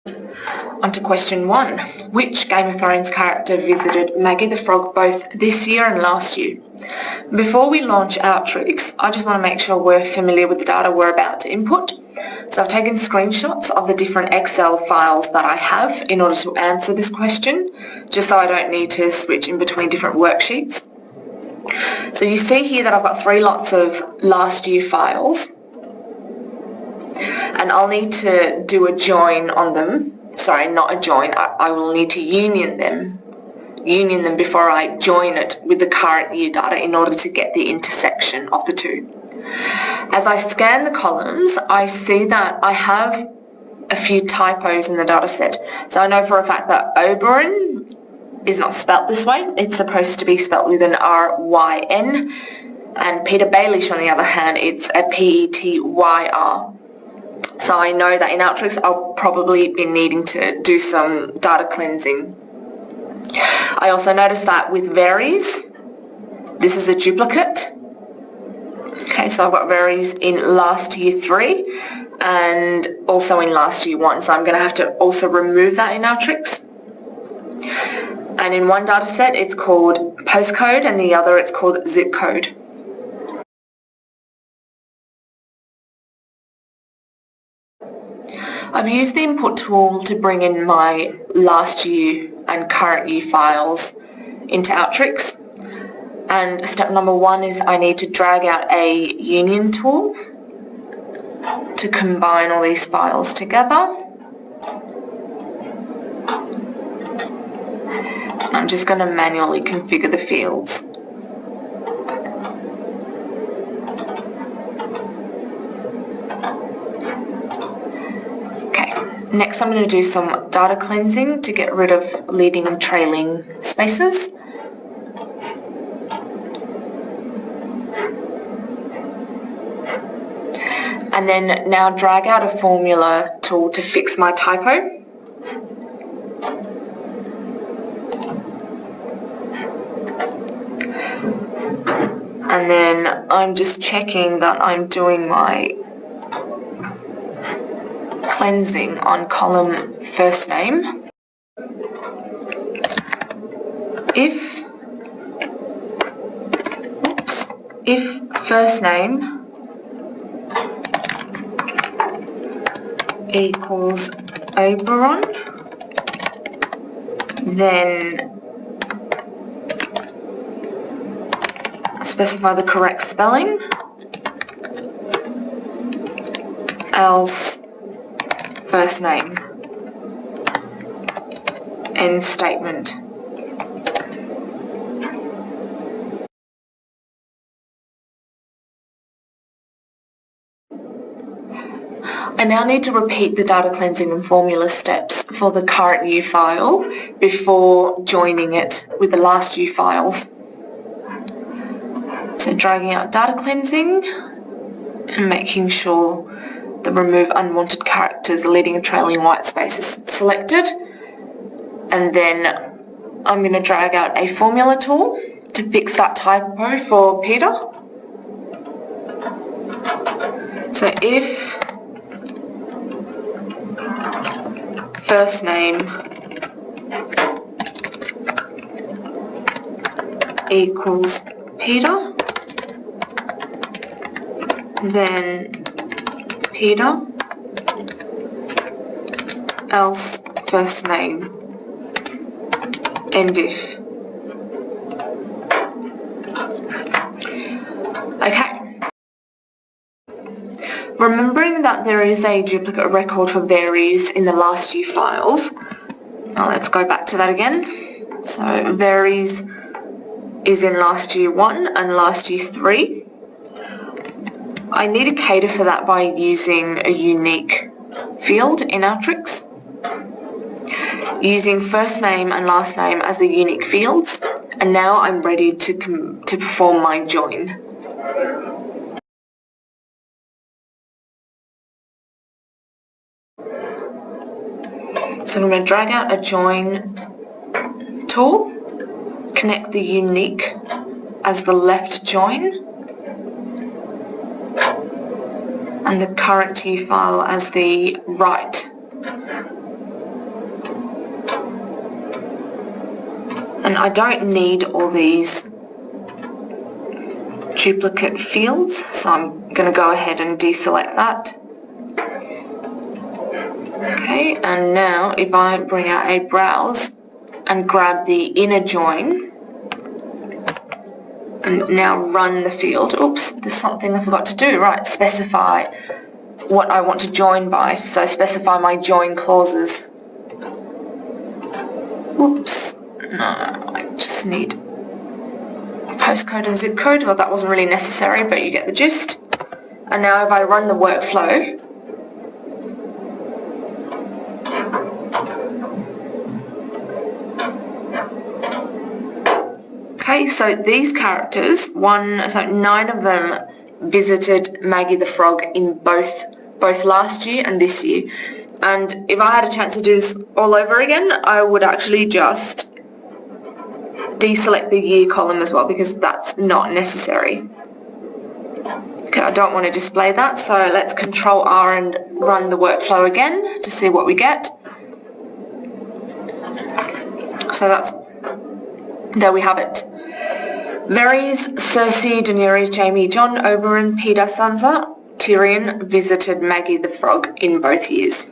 On to question 1. Which Game of Thrones character visited Maggy the Frog both this year and last year? Before we launch Alteryx, I just want to make sure we're familiar with the data we're about to input. So I've taken screenshots of the different Excel files that I have in order to answer this question, just so I don't need to switch in between different worksheets. So you see here that I've got 3 lots of last year files, and I'll need to do a join on them. Sorry, not a join. I will need to union them before I join it with the current year data in order to get the intersection of the two. As I scan the columns, I see that I have a few typos in the data set. So I know for a fact that Oberon is not spelt this way. It's supposed to be spelt with an R-Y-N. And Peter Baelish, on the other hand, it's a P-E-T-Y-R. So I know that in Alteryx I'll probably be needing to do some data cleansing. I also noticed that with varies, this is a duplicate. Okay, so I've got varies in last year 3 and also in last year 1. So I'm going to have to also remove that in Alteryx. And in one data set it's called postcode and the other it's called zip code. I've used the input tool to bring in my last year and current year files into Alteryx. And step number 1 is I need to drag out a union tool to combine all these files together. I'm just going to manually configure the fields. Next I'm going to do some data cleansing to get rid of leading and trailing spaces. And then now drag out a formula tool to fix my typo. And then I'm just checking that I'm doing my cleansing on column first name. If first name equals Oberon, then specify the correct spelling, else first name. End statement. I now need to repeat the data cleansing and formula steps for the current year file before joining it with the last year files. So dragging out data cleansing and making sure the remove unwanted characters, leading and trailing white spaces selected. And then I'm going to drag out a formula tool to fix that typo for Peter. So if first name equals Peter, then Peter, else first name, end if. Okay. Remembering that there is a duplicate record for varies in the last year files, now let's go back to that again. So varies is in last year 1 and last year 3. I need to cater for that by using a unique field in Alteryx, using first name and last name as the unique fields, and now I'm ready to perform my join. So I'm going to drag out a join tool, connect the unique as the left join, and the current year file as the right And I don't need all these duplicate fields, so I'm going to go ahead and deselect that. Okay, and now if I bring out a browse and grab the inner join and now run the field, oops, there's something I forgot to do, right, specify what I want to join by, so specify my join clauses. Whoops, no, I just need postcode and zip code. Well, that wasn't really necessary, but you get the gist. And now if I run the workflow, okay, so these characters, 9 of them visited Maggy the Frog in both last year and this year. And if I had a chance to do this all over again, I would actually just deselect the year column as well, because that's not necessary. Okay, I don't want to display that, so let's Control R and run the workflow again to see what we get. So there we have it. Varys, Cersei, Daenerys, Jaime, Jon, Oberyn, Peter, Sansa, Tyrion visited Maggy the Frog in both years.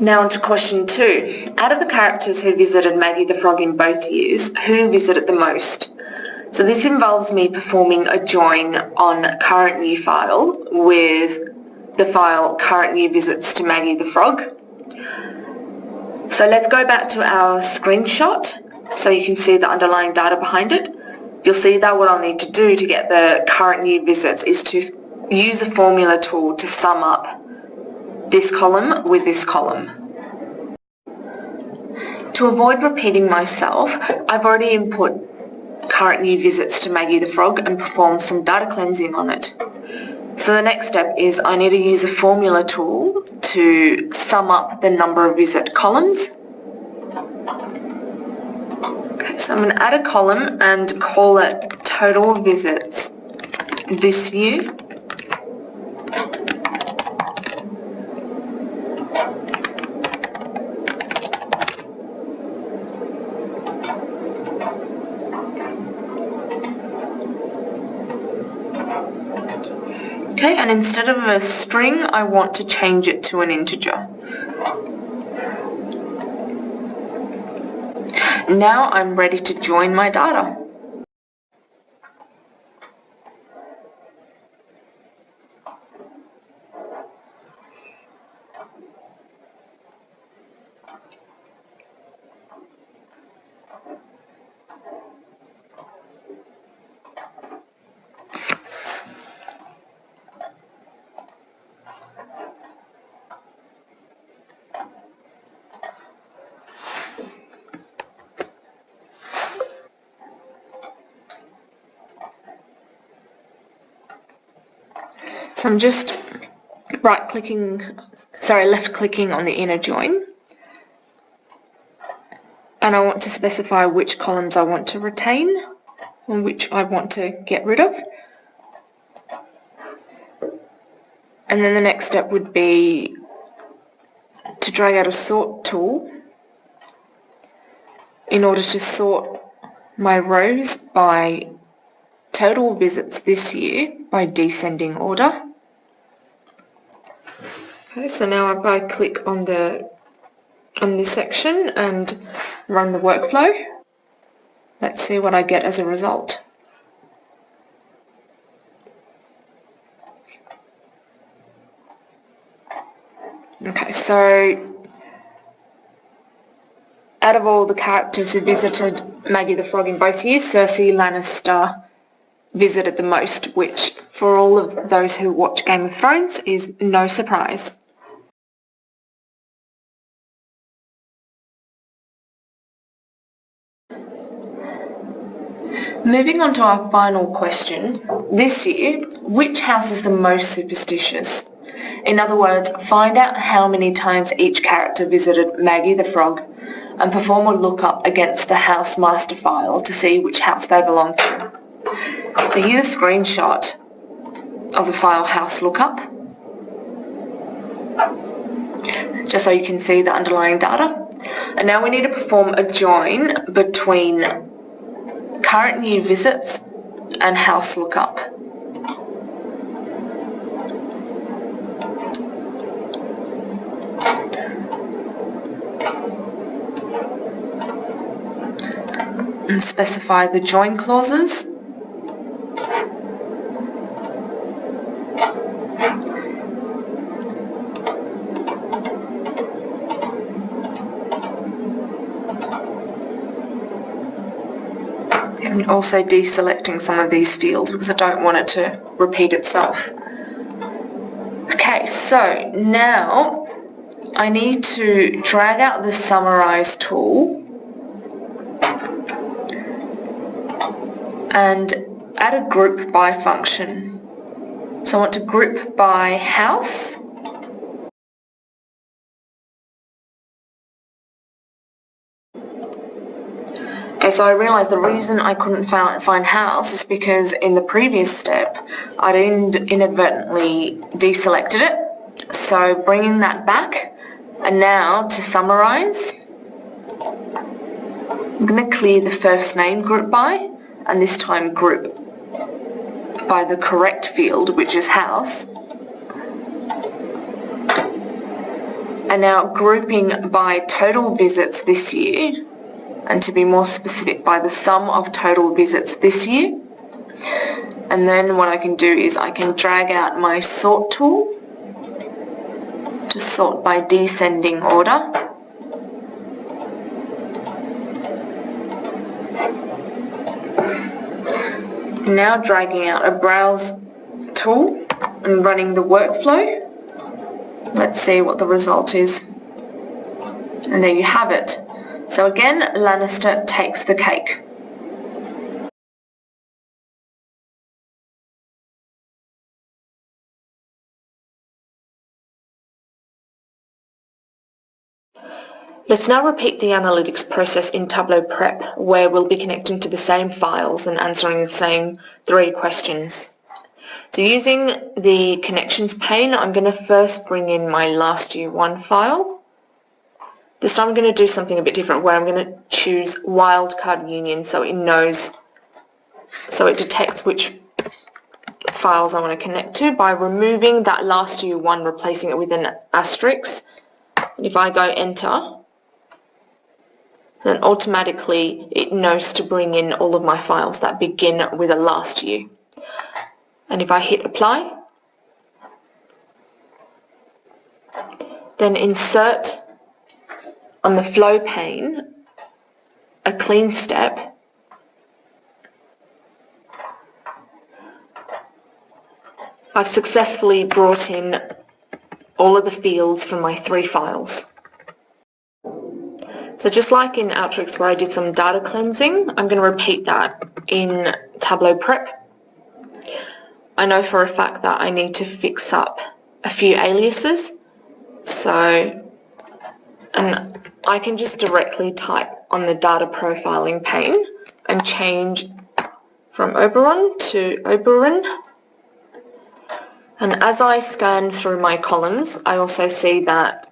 Now on to question 2. Out of the characters who visited Maggy the Frog in both years, who visited the most? So this involves me performing a join on current year file with the file current year visits to Maggy the Frog. So let's go back to our screenshot so you can see the underlying data behind it. You'll see that what I'll need to do to get the current year visits is to use a formula tool to sum up this column with this column. To avoid repeating myself, I've already input current year visits to Maggy the Frog and performed some data cleansing on it. So the next step is I need to use a formula tool to sum up the number of visit columns. Okay, so I'm going to add a column and call it total visits this year. Okay, and instead of a string, I want to change it to an integer. Now I'm ready to join my data. So I'm just left-clicking on the inner join, and I want to specify which columns I want to retain and which I want to get rid of. And then the next step would be to drag out a sort tool in order to sort my rows by total visits this year by descending order. Okay, so now if I click on this section and run the workflow, let's see what I get as a result. Okay, so out of all the characters who visited Maggy the Frog in both years, Cersei Lannister visited the most, which for all of those who watch Game of Thrones is no surprise. Moving on to our final question. This year, which house is the most superstitious? In other words, find out how many times each character visited Maggy the Frog and perform a lookup against the house master file to see which house they belong to. So here's a screenshot of the file house lookup. just so you can see the underlying data. And now we need to perform a join between current new visits and house lookup. And specify the join clauses. And also deselecting some of these fields because I don't want it to repeat itself. Okay, so now I need to drag out the summarize tool and add a group by function. So I want to group by house. Okay, so I realised the reason I couldn't find house is because in the previous step I'd inadvertently deselected it. So bringing that back, and now to summarise, I'm going to clear the first name group by, and this time group by the correct field, which is house. And now grouping by total visits this year, and to be more specific, by the sum of total visits this year. And then what I can do is I can drag out my sort tool to sort by descending order. Now dragging out a browse tool and running the workflow. Let's see what the result is. And there you have it. So again, Lannister takes the cake. Let's now repeat the analytics process in Tableau Prep, where we'll be connecting to the same files and answering the same 3 questions. So using the connections pane, I'm going to first bring in my last year 1 file. This time I'm going to do something a bit different, where I'm going to choose wildcard union so it detects which files I want to connect to by removing that last year 1, replacing it with an asterisk. And if I go enter, then automatically it knows to bring in all of my files that begin with a last year. And if I hit apply, then insert on the flow pane a clean step, I've successfully brought in all of the fields from my 3 files. So just like in Alteryx where I did some data cleansing, I'm going to repeat that in Tableau Prep. I know for a fact that I need to fix up a few aliases, and I can just directly type on the data profiling pane and change from Oberon to Oberon. And as I scan through my columns, I also see that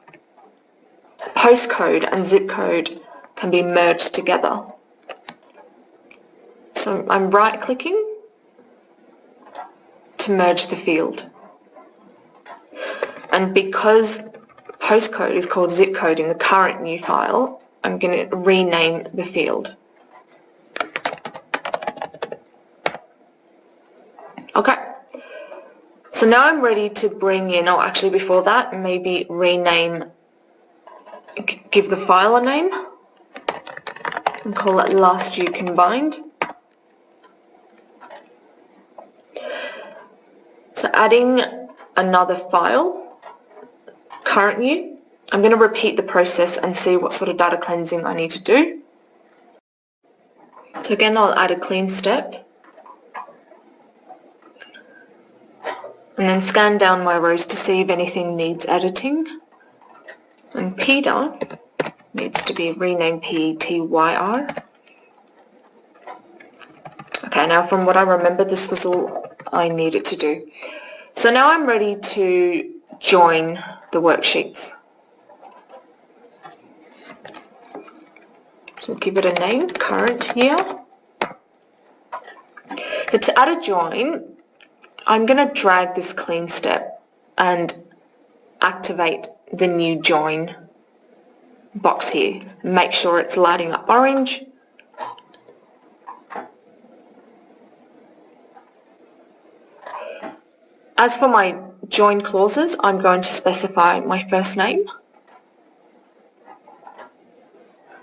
postcode and zip code can be merged together. So I'm right-clicking to merge the field. And because postcode is called zip code in the current new file, I'm going to rename the field. Okay. So now I'm ready to bring in, or actually before that, maybe give the file a name and call it last year combined. So adding another file, current year, I'm going to repeat the process and see what sort of data cleansing I need to do. So again, I'll add a clean step. And then scan down my rows to see if anything needs editing. And Peter needs to be renamed P-E-T-Y-R. Okay, now from what I remember, this was all I needed to do. So now I'm ready to join the worksheets. We'll give it a name, current year. So to add a join, I'm going to drag this clean step and activate the new join box here. Make sure it's lighting up orange. As for my join clauses, I'm going to specify my first name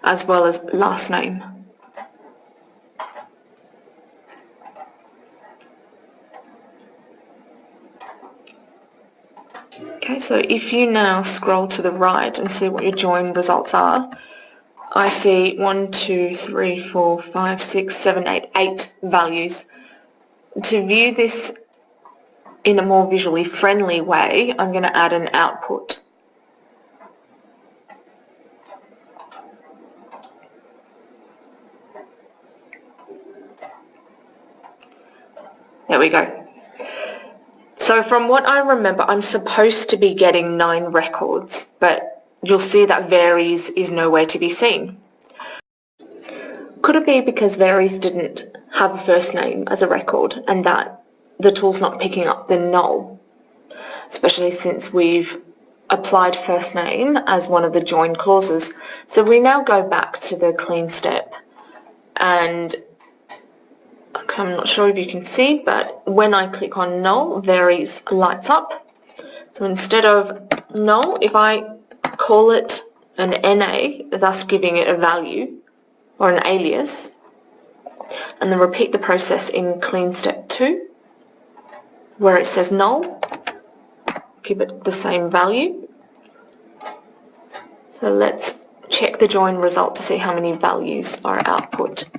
as well as last name. Okay, so if you now scroll to the right and see what your join results are, I see 1, 2, 3, 4, 5, 6, 7, 8, 8 values. To view this in a more visually friendly way, I'm going to add an output. There we go. So from what I remember, I'm supposed to be getting 9 records, but you'll see that varies is nowhere to be seen. Could it be because varies didn't have a first name as a record and that the tool's not picking up the null, especially since we've applied first name as one of the join clauses? So we now go back to the clean step, and I'm not sure if you can see, but when I click on null, varies lights up. So instead of null, if I call it an NA, thus giving it a value or an alias, and then repeat the process in clean step 2, where it says null, give it the same value. So let's check the join result to see how many values are output.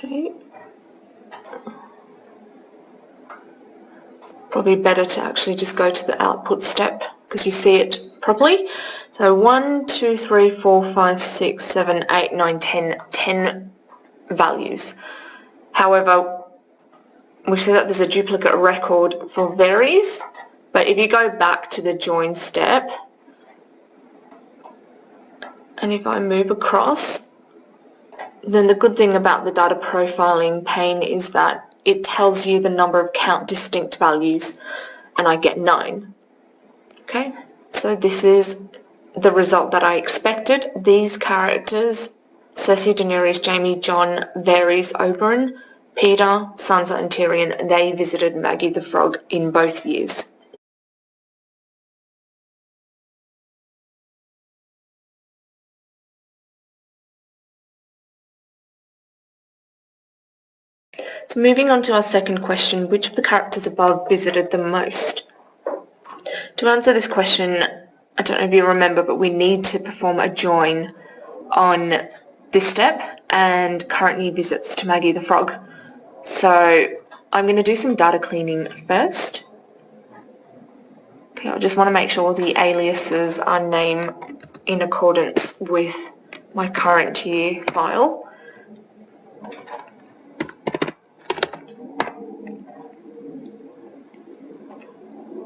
Okay. Probably better to actually just go to the output step because you see it properly. So 1, 2, 3, 4, 5, 6, 7, 8, 9, 10, 10 values. However, we see that there's a duplicate record for varies, but if you go back to the join step, and if I move across, then the good thing about the data profiling pane is that it tells you the number of count distinct values, and I get 9. Okay, so this is the result that I expected. These characters, Cersei, Daenerys, Jaime, Jon, Varys, Oberyn, Peter, Sansa and Tyrion, they visited Maggy the Frog in both years. So moving on to our second question, which of the characters above visited the most? To answer this question, I don't know if you remember, but we need to perform a join on this step and current year visits to Maggy the Frog. So I'm going to do some data cleaning first. Okay, I just want to make sure the aliases are named in accordance with my current year file.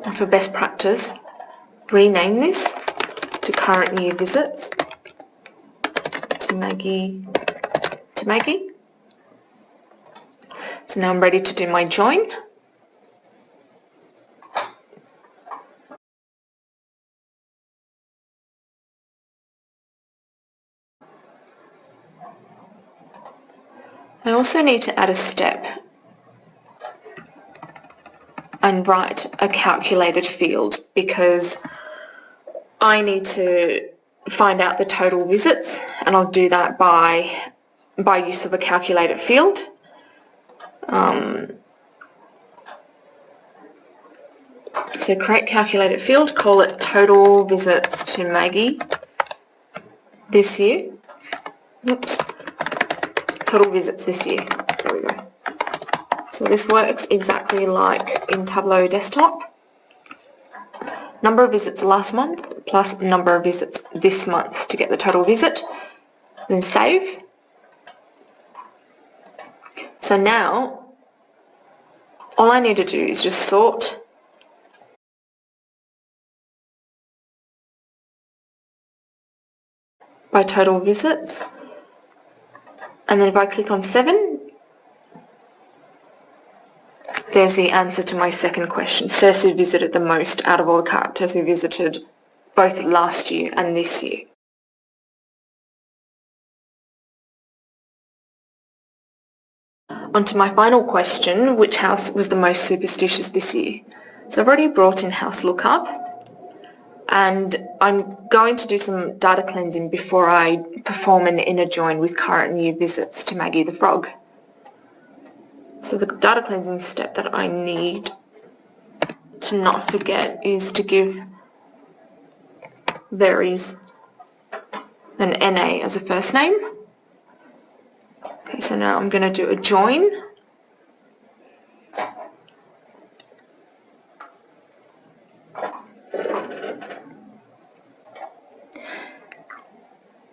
And for best practice, rename this to current year visits to Maggy. So now I'm ready to do my join. I also need to add a step and write a calculated field because I need to find out the total visits, and I'll do that by use of a calculated field. So create calculated field, call it total visits to Maggy this year. Oops. Total visits this year. There we go. So this works exactly like in Tableau Desktop. Number of visits last month plus number of visits this month to get the total visit. Then save. So now all I need to do is just sort by total visits. And then if I click on 7, there's the answer to my second question. Cersei visited the most out of all the characters who visited both last year and this year. On to my final question, which house was the most superstitious this year? So I've already brought in House Lookup, and I'm going to do some data cleansing before I perform an inner join with current year visits to Maggy the Frog. So the data cleansing step that I need to not forget is to give Very's an NA as a first name. Okay, so now I'm going to do a join.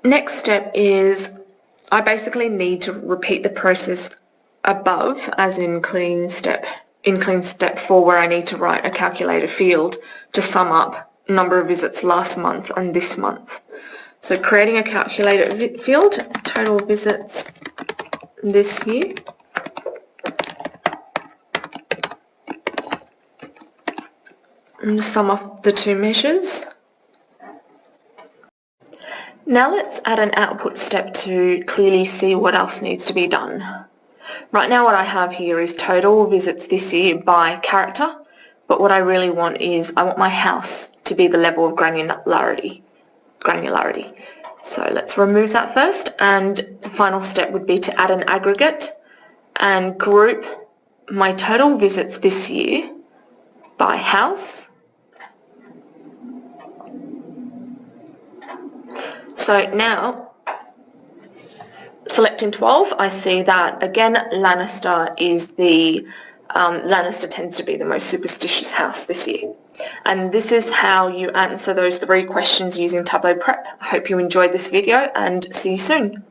Next step is I basically need to repeat the process above, as in clean step 4, where I need to write a calculator field to sum up number of visits last month and this month. So creating a calculator field, total visits this year. And sum up the two measures. Now let's add an output step to clearly see what else needs to be done. Right now what I have here is total visits this year by character, but what I really want is I want my house to be the level of granularity. So let's remove that first, and the final step would be to add an aggregate and group my total visits this year by house. So now, selecting 12, I see that again Lannister tends to be the most superstitious house this year. And this is how you answer those 3 questions using Tableau Prep. I hope you enjoyed this video and see you soon.